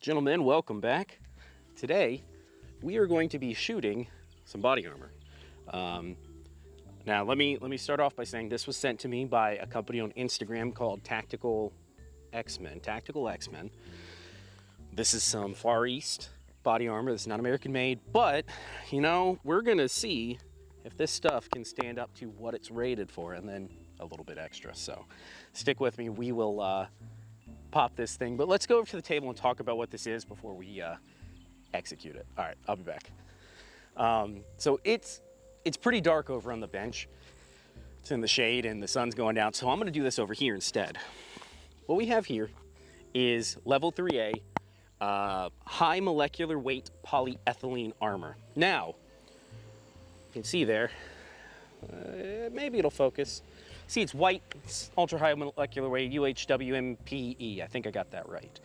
Gentlemen, welcome back. Today, we are going to be shooting some body armor. Now, let me start off by saying this was sent to me by a company on Instagram called TacticalXmen. TacticalXmen. This is some Far East body armor that's not American made, but, you know, we're gonna see if this stuff can stand up to what it's rated for, and then a little bit extra. So, stick with me. We will pop this thing, but let's go over to the table and talk about what this is before we execute it. All right, I'll be back. So it's pretty dark over on the bench. It's in the shade and the sun's going down, so I'm gonna do this over here instead. What we have here is level 3A high molecular weight polyethylene armor. Now, you can see there, maybe it'll focus. See, it's white, it's ultra high molecular weight, UHWMPE. I think I got that right.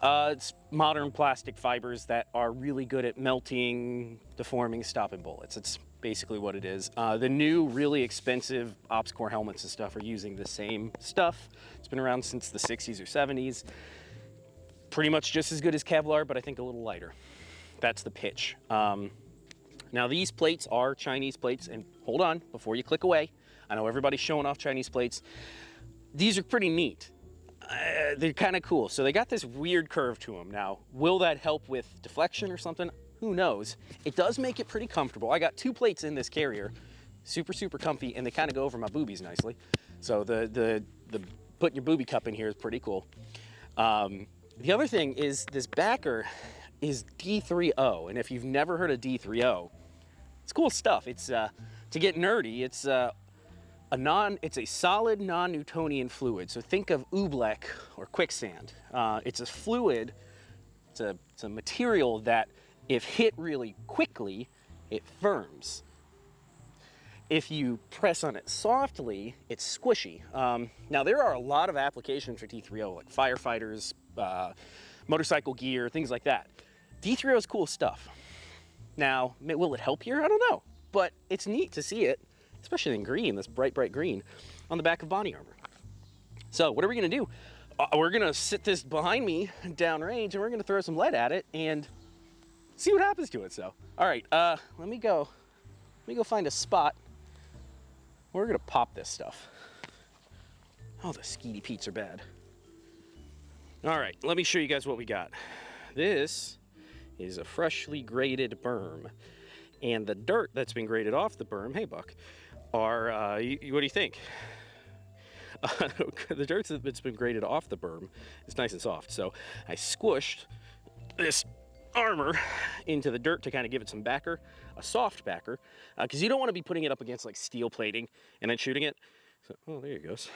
It's modern plastic fibers that are really good at melting, deforming, stopping bullets. It's basically what it is. The new, really expensive Ops Core helmets and stuff are using the same stuff. It's been around since the 60s or 70s. Pretty much just as good as Kevlar, but I think a little lighter. That's the pitch. Now these plates are Chinese plates, and hold on, before you click away, I know everybody's showing off Chinese plates. These are pretty neat. They're kind of cool. So they got this weird curve to them. Now, will that help with deflection or something? Who knows? It does make it pretty comfortable. I got 2 plates in this carrier, super comfy, and they kind of go over my boobies nicely. So the putting your booby cup in here is pretty cool. The other thing is this backer is D3O, and if you've never heard of D3O, it's cool stuff. It's to get nerdy, it's a solid non-Newtonian fluid. So think of oobleck or quicksand. It's a fluid, it's a material that if hit really quickly, it firms. If you press on it softly, it's squishy. Now there are a lot of applications for D3O, like firefighters, motorcycle gear, things like that. D3O is cool stuff. Now, will it help here? I don't know, but it's neat to see it, especially in green, this bright green, on the back of body armor. So what are we gonna do? We're gonna sit this behind me downrange, and we're gonna throw some lead at it and see what happens to it. So, all right, let me go find a spot. We're gonna pop this stuff. Oh, the skeety peats are bad. All right, let me show you guys what we got. This is a freshly graded berm. And the dirt that's been graded off the berm, hey Buck, are, what do you think? The dirt that's been graded off the berm is nice and soft. So I squished this armor into the dirt to kind of give it some backer, a soft backer, because you don't want to be putting it up against like steel plating and then shooting it. So, oh, there it goes.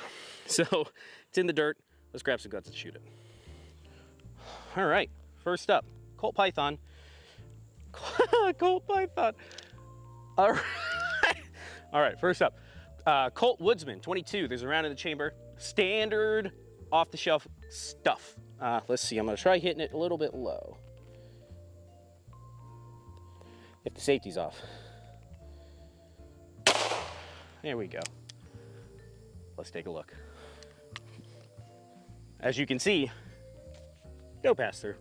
So it's in the dirt. Let's grab some guts and shoot it. All right, first up, Colt Python. Colt Python. All right, first up, Colt Woodsman 22. There's a round in the chamber. Standard off-the-shelf stuff. Let's see, I'm gonna try hitting it a little bit low. If the safety's off. There we go. Let's take a look. As you can see, no pass through.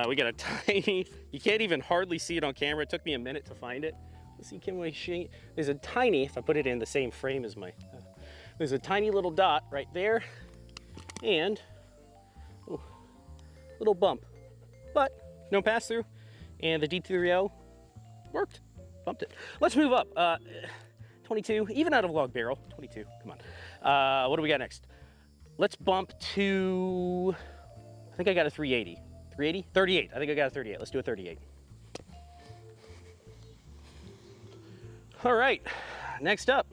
We got a tiny, you can't even hardly see it on camera. It took me a minute to find it. Let's see, can we see? There's a tiny, if I put it in the same frame as my, there's a tiny little dot right there, and little bump, but no pass through, and the D3O worked, bumped it. Let's move up. 22, even out of log barrel, 22, come on. What do we got next? Let's bump to, I think I got a 380. 380? 38. I think I got a 38. Let's do a 38. All right, next up.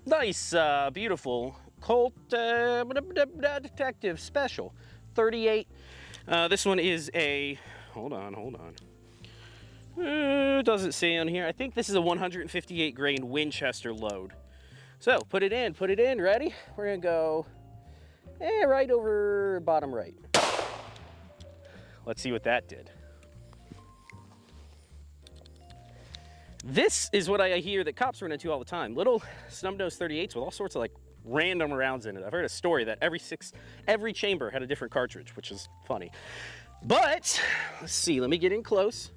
Nice, beautiful Colt Detective Special 38. This one is a, hold on. It doesn't say on here. I think this is a 158 grain Winchester load. So put it in, ready? We're gonna go right over bottom right. Let's see what that did. This is what I hear that cops run into all the time. Little snub-nosed 38s with all sorts of like random rounds in it. I've heard a story that every chamber had a different cartridge, which is funny. But let's see, let me get in close.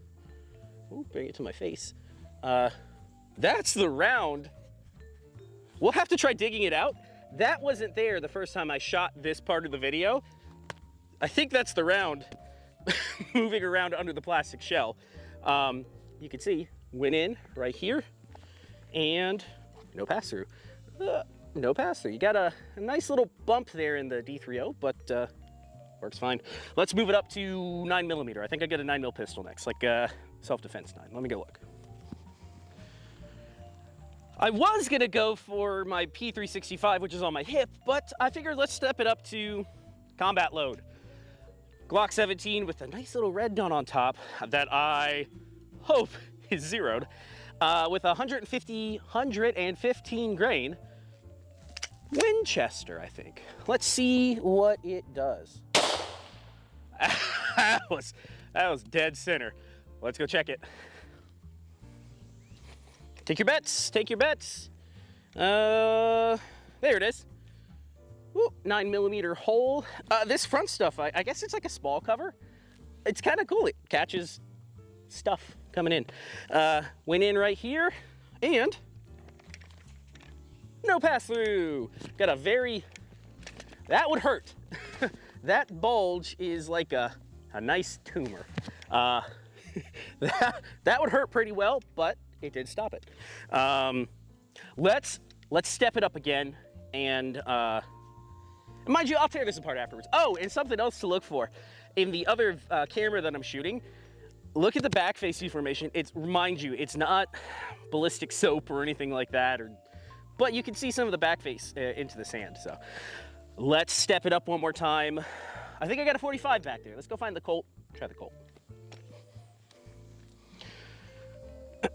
Ooh, bring it to my face. That's the round. We'll have to try digging it out. That wasn't there the first time I shot this part of the video. I think that's the round moving around under the plastic shell. You can see, went in right here and no pass through. No pass through. You got a nice little bump there in the D30, but works fine. Let's move it up to 9mm. I think I get a 9mm pistol next, like self-defense 9. Let me go look. I was gonna go for my P365, which is on my hip, but I figured let's step it up to combat load. Glock 17 with a nice little red dot on top that I hope is zeroed, with 115 grain Winchester, I think. Let's see what it does. that was dead center. Let's go check it. Take your bets, take your bets. There it is. Woo, 9mm hole. This front stuff, I guess it's like a small cover. It's kind of cool. It catches stuff coming in. Went in right here and no pass through. Got a that would hurt. That bulge is like a nice tumor. That would hurt pretty well, but it did stop it. Let's step it up again and mind you, I'll tear this apart afterwards. Oh, and something else to look for. In the other camera that I'm shooting, look at the back face deformation. Mind you, it's not ballistic soap or anything like that, but you can see some of the back face into the sand. So let's step it up one more time. I think I got a 45 back there. Let's go find the Colt. Try the Colt.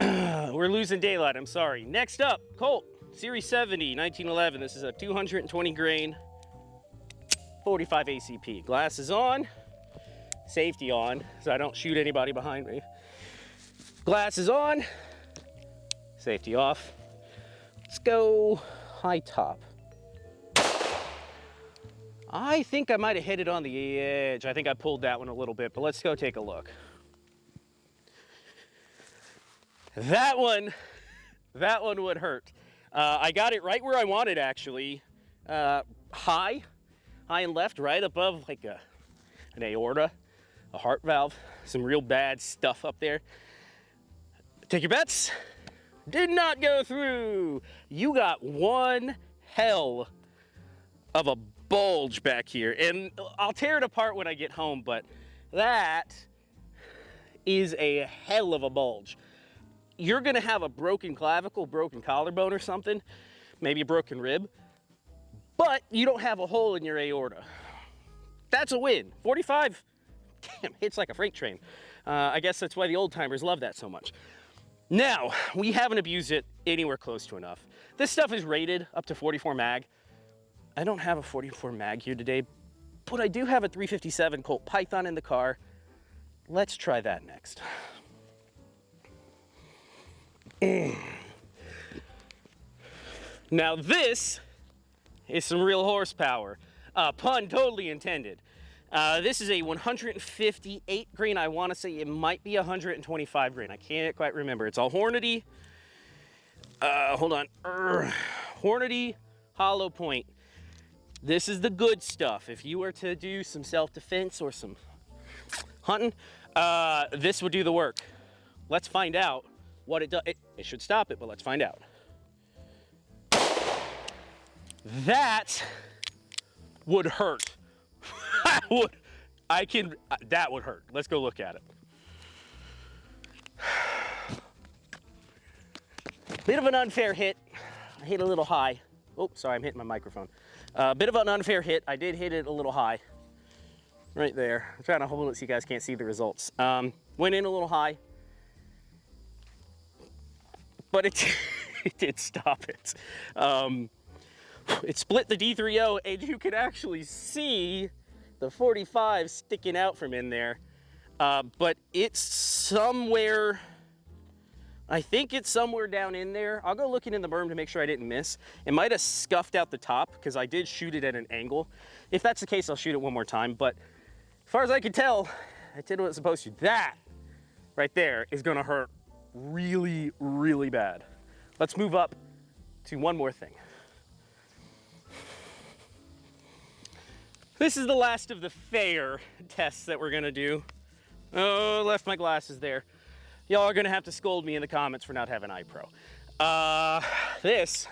We're losing daylight, I'm sorry. Next up, Colt, Series 70, 1911. This is a 220 grain, 45 ACP. Glasses on, safety on, so I don't shoot anybody behind me. Glasses on, safety off. Let's go high top. I think I might have hit it on the edge. I think I pulled that one a little bit, but let's go take a look. That one would hurt. I got it right where I wanted, actually. High and left, right above like an aorta, a heart valve, some real bad stuff up there. Take your bets. Did not go through. You got one hell of a bulge back here, and I'll tear it apart when I get home, but that is a hell of a bulge. You're gonna have a broken clavicle, broken collarbone or something, maybe a broken rib, but you don't have a hole in your aorta. That's a win. 45, damn, hits like a freight train. I guess that's why the old timers love that so much. Now, we haven't abused it anywhere close to enough. This stuff is rated up to 44 mag. I don't have a 44 mag here today, but I do have a 357 Colt Python in the car. Let's try that next. Now this is some real horsepower. Pun totally intended. This is a 158 grain. I want to say it might be 125 grain. I can't quite remember. It's all Hornady. Hold on. Hornady hollow point. This is the good stuff. If you were to do some self-defense or some hunting, this would do the work. Let's find out what it does. It should stop it, but let's find out. That would hurt. That would hurt. Let's go look at it. Bit of an unfair hit. I hit a little high. Oh, sorry, I'm hitting my microphone. Bit of an unfair hit. I did hit it a little high. Right there. I'm trying to hold it so you guys can't see the results. Went in a little high. But it did stop it. It split the D30, and you can actually see the 45 sticking out from in there. But it's somewhere I think it's somewhere down in there. I'll go looking in the berm to make sure I didn't miss. It might have scuffed out the top because I did shoot it at an angle. If that's the case, I'll shoot it one more time. But as far as I can tell, I did what it's supposed to. That right there is gonna hurt really, really bad. Let's move up to one more thing. This is the last of the fair tests that we're gonna do. Oh, left my glasses there. Y'all are gonna have to scold me in the comments for not having iPro. This,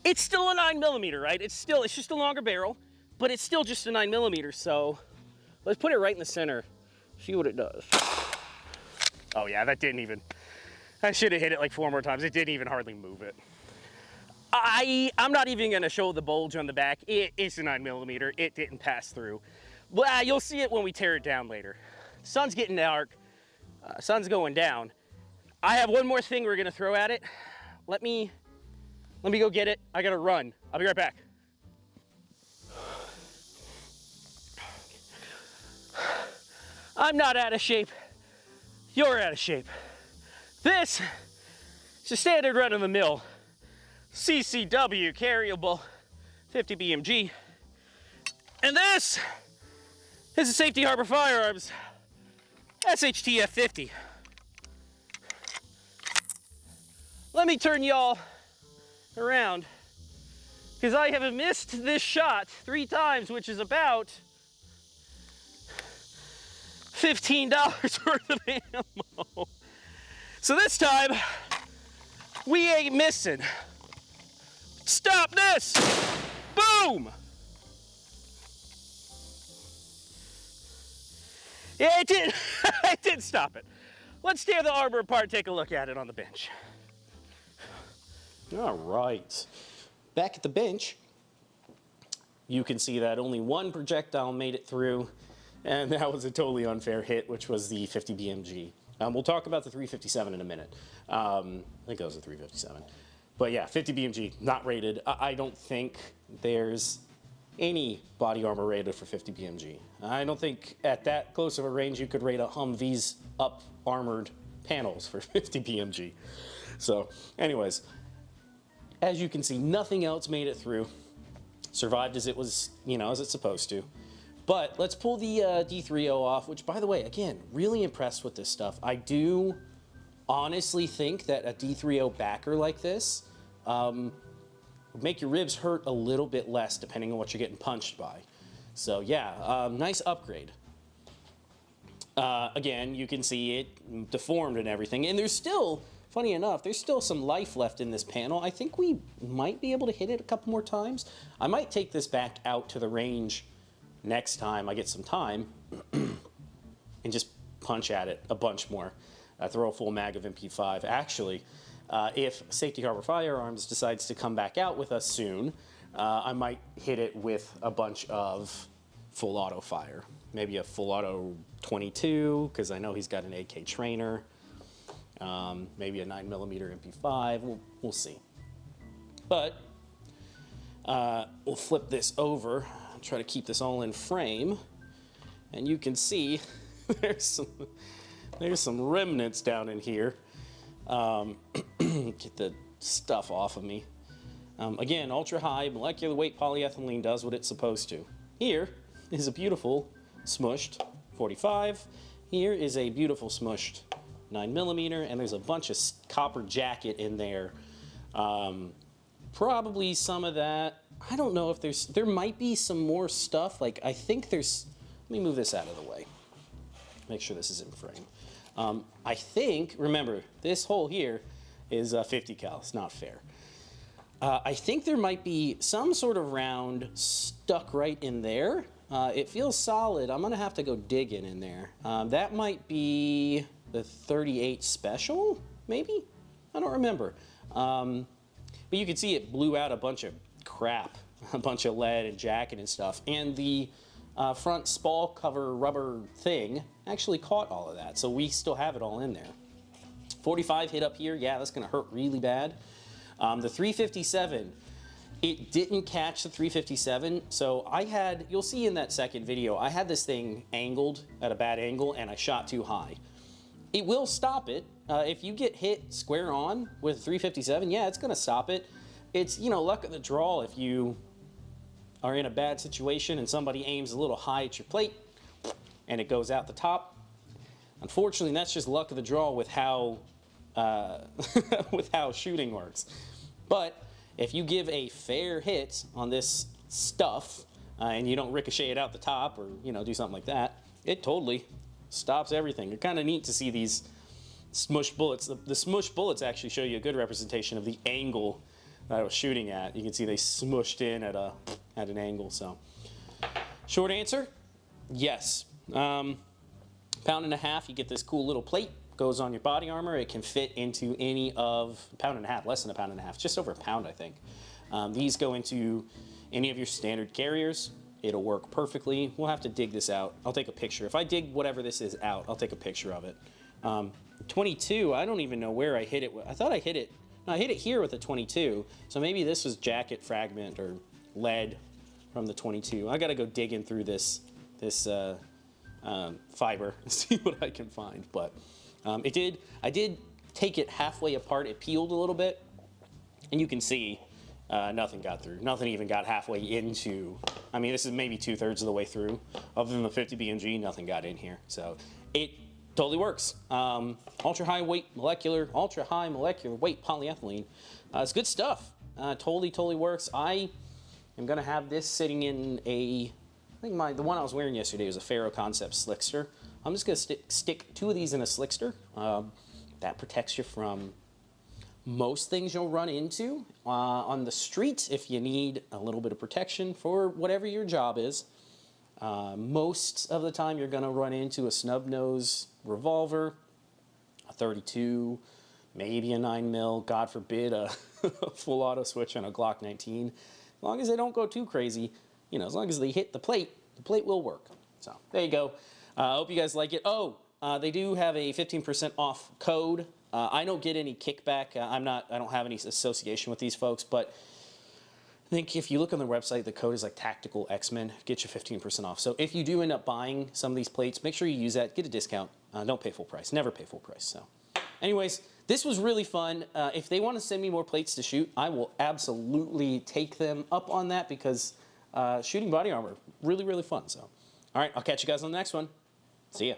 it's still a 9mm, right? It's just a longer barrel, but it's still just a 9mm, so let's put it right in the center, see what it does. Oh yeah, that didn't even, I should have hit it like 4 more times. It didn't even hardly move it. I'm not even gonna show the bulge on the back. It's a 9mm, it didn't pass through. Well, you'll see it when we tear it down later. Sun's getting dark. Sun's going down. I have one more thing we're gonna throw at it. Let me go get it. I gotta run. I'll be right back. I'm not out of shape. You're out of shape. This is a standard run-of-the-mill CCW carryable 50 BMG. And this is a Safety Harbor Firearms SHTF 50. Let me turn y'all around because I have missed this shot 3 times, which is about $15 worth of ammo. So this time, we ain't missing. Stop this! Boom! Yeah, it did. It did stop it. Let's tear the armor apart, take a look at it on the bench. All right. Back at the bench, you can see that only one projectile made it through, and that was a totally unfair hit, which was the 50 BMG. We'll talk about the 357 in a minute. I think that was a 357. But yeah, 50 BMG, not rated. I don't think there's any body armor rated for 50 BMG. I don't think at that close of a range you could rate a Humvee's up armored panels for 50 BMG. So anyways, as you can see, nothing else made it through. Survived as it was, as it's supposed to. But let's pull the D30 off, which, by the way, again, really impressed with this stuff. I do honestly think that a D30 backer like this would make your ribs hurt a little bit less depending on what you're getting punched by. So yeah, nice upgrade. Again, you can see it deformed and everything, and there's still, funny enough, there's still some life left in this panel. I think we might be able to hit it a couple more times. I might take this back out to the range next time I get some time and just punch at it a bunch more. Throw a full mag of MP5. Actually, if Safety Harbor Firearms decides to come back out with us soon, I might hit it with a bunch of full auto fire. Maybe a full auto 22, because I know he's got an AK trainer. Maybe a 9mm MP5. We'll see. But we'll flip this over. Try to keep this all in frame, and you can see there's some remnants down in here. Get the stuff off of me. Again, ultra high molecular weight polyethylene does what it's supposed to. Here is a beautiful smushed 45. Here is a beautiful smushed 9mm, and there's a bunch of copper jacket in there. Probably some of that. I don't know if there might be some more stuff. Like, I think there's, let me move this out of the way. Make sure this is in frame. I think, remember, this hole here is 50 cal. It's not fair. I think there might be some sort of round stuck right in there. It feels solid. I'm gonna have to go digging in there. That might be the 38 special, maybe? I don't remember. But you can see it blew out a bunch of crap, a bunch of lead and jacket and stuff. And the front spall cover rubber thing actually caught all of that. So we still have it all in there. 45 hit up here. Yeah, that's gonna hurt really bad. The 357, it didn't catch the 357. So I had, you'll see in that second video, I had this thing angled at a bad angle and I shot too high. It will stop it. If you get hit square on with 357, yeah, it's gonna stop it. It's, you know, luck of the draw if you are in a bad situation and somebody aims a little high at your plate and it goes out the top. Unfortunately, that's just luck of the draw with how with how shooting works. But if you give a fair hit on this stuff and you don't ricochet it out the top or, you know, do something like that, it totally stops everything. It's kind of neat to see these smush bullets. The smush bullets actually show you a good representation of the angle that I was shooting at. You can see they smushed in at an angle. So, short answer, yes. £1.5 you get this cool little plate, goes on your body armor. It can fit into any of £1.5, less than £1.5, just over £1, I think. These go into any of your standard carriers. It'll work perfectly. We'll have to dig this out. I'll take a picture. If I dig whatever this is out, I'll take a picture of it. 22, I don't even know where I hit it. I thought I hit it. No, I hit it here with a 22. So maybe this was jacket fragment or lead from the 22. I got to go digging through this fiber and see what I can find. But I did take it halfway apart. It peeled a little bit, and you can see nothing got through. Nothing even got halfway into. I mean, this is maybe 2/3 of the way through. Other than the 50 BMG, nothing got in here. So it totally works. Ultra high molecular weight polyethylene. It's good stuff. Totally works. I am gonna have this sitting in a. I think the one I was wearing yesterday was a Ferro Concept Slickster. I'm just gonna stick 2 of these in a Slickster. That protects you from most things you'll run into on the street if you need a little bit of protection for whatever your job is. Most of the time you're gonna run into a snub nose revolver, a 32, maybe a 9mm, God forbid a full auto switch on a Glock 19. As long as they don't go too crazy, you know, as long as they hit the plate will work. So there you go. I hope you guys like it. Oh, they do have a 15% off code. I don't get any kickback. I don't have any association with these folks, but I think if you look on their website, the code is like TacticalXmen, get you 15% off. So if you do end up buying some of these plates, make sure you use that, get a discount. Don't pay full price, never pay full price. So anyways, this was really fun. If they want to send me more plates to shoot, I will absolutely take them up on that because shooting body armor, really fun. So, all right, I'll catch you guys on the next one. See ya.